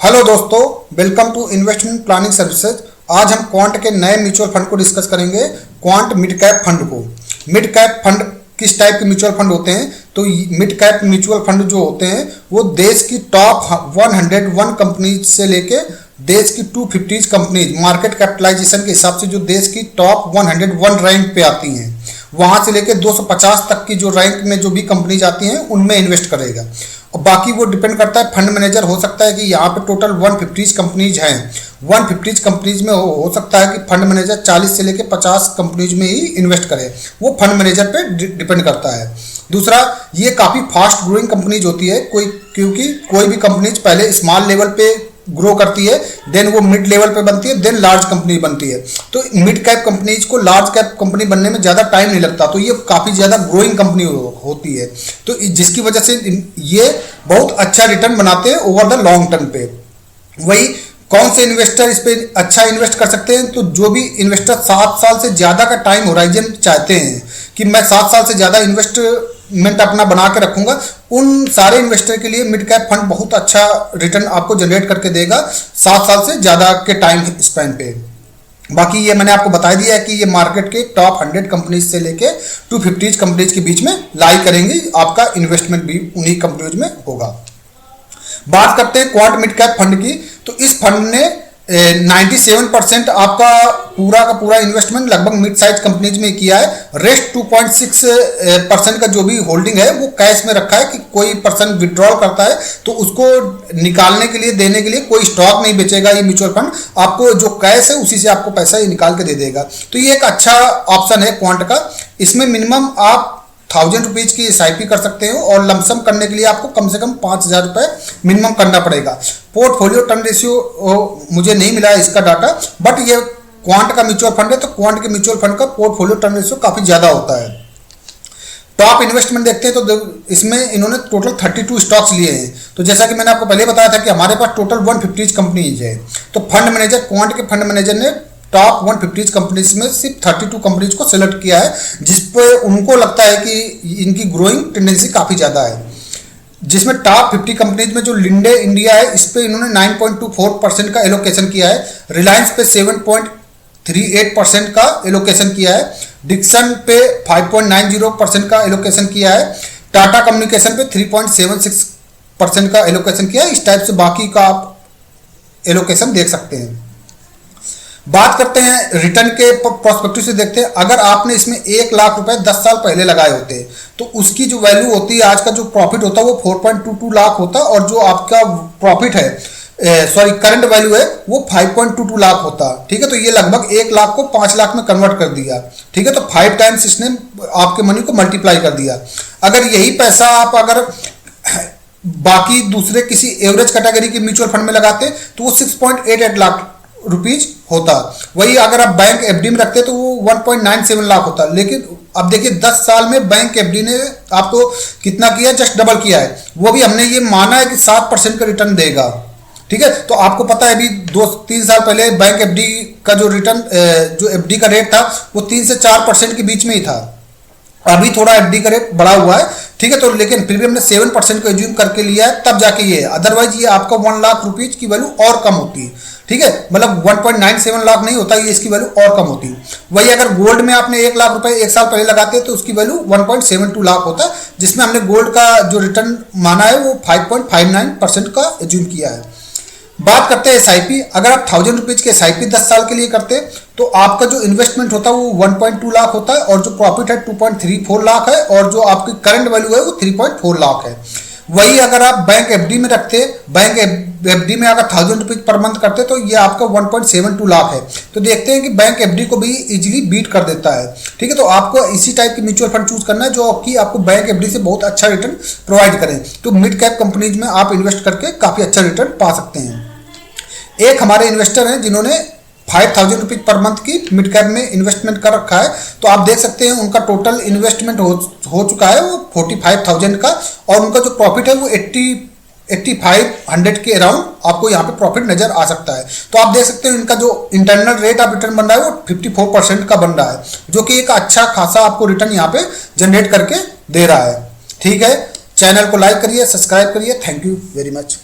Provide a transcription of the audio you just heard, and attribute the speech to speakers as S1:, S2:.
S1: Hello दोस्तों, welcome to investment planning services. आज हम क्वांट के नए म्यूचुअल फंड को डिस्कस करेंगे। क्वांट मिड कैप फंड को। मिड कैप फंड किस टाइप के म्यूचुअल फंड होते हैं? तो मिड कैप म्यूचुअल फंड जो होते हैं वो देश की टॉप 101 कंपनीज से लेके देश की 250 कंपनीज मार्केट कैपिटलाइजेशन के हिसाब से जो देश की टॉप 101 रैंक पे आती हैं, वहां से लेके 250 तक की जो रैंक में जो भी कंपनीज आती हैं उनमें इन्वेस्ट करेगा। और बाकी वो डिपेंड करता है, फंड मैनेजर हो सकता है कि यहाँ पे टोटल 150 कंपनीज हैं, 150 कंपनीज में हो सकता है कि फंड मैनेजर 40 से लेके 50 कंपनीज में ही इन्वेस्ट करे। वो फंड मैनेजर पे डिपेंड करता है। दूसरा, ये काफ़ी फास्ट ग्रोइंग कंपनीज होती है क्योंकि कोई भी कंपनीज पहले स्मॉल लेवल पे ग्रो करती है, देन वो मिड लेवल पे बनती है, देन लार्ज कंपनी बनती है। तो मिड कैप कंपनीज को लार्ज कैप कंपनी बनने में ज़्यादा टाइम नहीं लगता, तो ये काफ़ी ज़्यादा ग्रोइंग कंपनी होती है। तो जिसकी वजह से ये बहुत अच्छा रिटर्न बनाते हैं ओवर द लॉन्ग टर्म पे। वही कौन से इन्वेस्टर इस पे अच्छा इन्वेस्ट कर सकते हैं? तो जो भी इन्वेस्टर 7 साल से ज़्यादा का टाइम होराइजन चाहते हैं कि मैं 7 साल से ज़्यादा इन्वेस्टमेंट अपना बना के रखूंगा, उन सारे इन्वेस्टर के लिए मिड कैप फंड बहुत अच्छा रिटर्न आपको जनरेट करके देगा 7 साल से ज़्यादा के टाइम स्पैन पे। बाकी ये मैंने आपको बता दिया है कि ये मार्केट के टॉप 100 कंपनीज से लेके 250 कंपनीज के बीच में लाई करेंगी। आपका इन्वेस्टमेंट भी उन्हीं कंपनीज में होगा। बात करते हैं क्वांट मिड कैप फंड की। तो इस फंड ने 97% आपका पूरा का पूरा इन्वेस्टमेंट लगभग मिड साइज कंपनीज में किया है। रेस्ट 2.6% का जो भी होल्डिंग है वो कैश में रखा है कि कोई पर्सन विड्रॉल करता है तो उसको निकालने के लिए देने के लिए कोई स्टॉक नहीं बेचेगा। ये म्यूचुअल फंड आपको जो कैश है उसी से आपको पैसा ये निकाल के दे देगा। तो ये एक अच्छा ऑप्शन है क्वांट का। इसमें मिनिमम आप 1000 रुपीज़ की SIP कर सकते हो और लमसम करने के लिए आपको कम से कम 5000 रुपये मिनिमम करना पड़ेगा। पोर्टफोलियो टर्न रेशियो मुझे नहीं मिला है इसका डाटा, बट ये क्वांट का म्यूचुअल फंड है तो क्वांट के म्यूचुअल फंड का पोर्टफोलियो टर्न रेशियो काफ़ी ज़्यादा होता है। टॉप इन्वेस्टमेंट देखते हैं तो इसमें इन्होंने टोटल 32 स्टॉक्स लिए हैं। तो जैसा कि मैंने आपको पहले बताया था कि हमारे पास टोटल 150 कंपनीज है, तो फंड मैनेजर क्वांट के फंड मैनेजर ने टॉप 150 कंपनीज में सिर्फ 32 कंपनीज को सिलेक्ट किया है, जिस पे उनको लगता है कि इनकी ग्रोइंग टेंडेंसी काफ़ी ज़्यादा है। जिसमें टॉप 50 कंपनीज में जो लिंडे इंडिया है इस पे इन्होंने 9.24% का एलोकेशन किया है। रिलायंस पे 7.38% का एलोकेशन किया है। डिक्सन पे 5.90% का एलोकेशन किया है। टाटा कम्युनिकेशन पे 3.76% का एलोकेशन किया है। इस टाइप से बाकी का आप एलोकेशन देख सकते हैं। बात करते हैं रिटर्न के प्रोस्पेक्टिव से देखते हैं। अगर आपने इसमें 1 लाख रुपए 10 साल पहले लगाए होते तो उसकी जो वैल्यू होती है, आज का जो प्रॉफिट होता है वो 4.22 लाख होता, और जो आपका प्रॉफिट है करंट वैल्यू है वो 5.22 लाख होता। ठीक है, तो ये लगभग 1 लाख को 5 लाख में कन्वर्ट कर दिया। ठीक है, तो 5 टाइम्स इसने आपके मनी को मल्टीप्लाई कर दिया। अगर यही पैसा आप अगर बाकी दूसरे किसी एवरेज कैटेगरी के म्यूचुअल फंड में लगाते तो वो 6.88 लाख रुपीज होता। वही अगर आप बैंक FD में रखते तो वो 1.97 लाख होता। लेकिन अब देखिए 10 साल में बैंक FD ने आपको कितना किया, जस्ट डबल किया है। वो भी हमने ये माना है कि 7% का रिटर्न देगा। ठीक है, तो आपको पता है अभी 2-3 साल पहले बैंक FD का जो रिटर्न जो FD का रेट था वो 3 से 4% के बीच में ही था। अभी थोड़ा FD का रेट बढ़ा हुआ है। ठीक है, तो लेकिन फिर भी हमने 7% को एज्यूम करके लिया है, तब जाके ये। अदरवाइज ये आपका 1 लाख रुपीज की वैल्यू और कम होती। ठीक है, मतलब 1.97 लाख नहीं होता, ये इसकी वैल्यू और कम होती। वही अगर गोल्ड में आपने 1 लाख रुपए 1 साल पहले लगाते तो उसकी वैल्यू 1.72 लाख होता, जिसमें हमने गोल्ड का जो रिटर्न माना है वो 5.59% का एज्यूम किया है। बात करते हैं SIP। अगर आप 1000 रुपीज़ के SIP 10 साल के लिए करते तो आपका जो इन्वेस्टमेंट होता है वो 1.2 लाख होता है, और जो प्रॉफिट है 2.34 लाख है, और जो आपकी करंट वैल्यू है वो 3.4 लाख है। वही अगर आप बैंक FD में रखते, बैंक FD में अगर 1000 रुपीज़ पर मंथ करते तो ये आपका 1.72 लाख है। तो देखते हैं कि बैंक FD को भी इजीली बीट कर देता है। ठीक है, तो आपको इसी टाइप के म्यूचुअल फंड चूज करना है जो कि आपको बैंक FD से बहुत अच्छा रिटर्न प्रोवाइड करें। तो मिड कैप कंपनीज में आप इन्वेस्ट करके काफ़ी अच्छा रिटर्न पा सकते हैं। एक हमारे इन्वेस्टर हैं जिन्होंने 5000 रुपीज़ पर मंथ की मिड कैप में इन्वेस्टमेंट कर रखा है। तो आप देख सकते हैं उनका टोटल इन्वेस्टमेंट हो चुका है वो 45,000 का, और उनका जो प्रॉफिट है वो 8500 के अराउंड आपको यहाँ पे प्रॉफिट नजर आ सकता है। तो आप देख सकते हैं इनका जो इंटरनल रेट ऑफ रिटर्न बन रहा है वो 54% का बन रहा है, जो कि एक अच्छा खासा आपको रिटर्न यहाँ पे जनरेट करके दे रहा है। ठीक है, चैनल को लाइक करिए, सब्सक्राइब करिए। Thank you very much.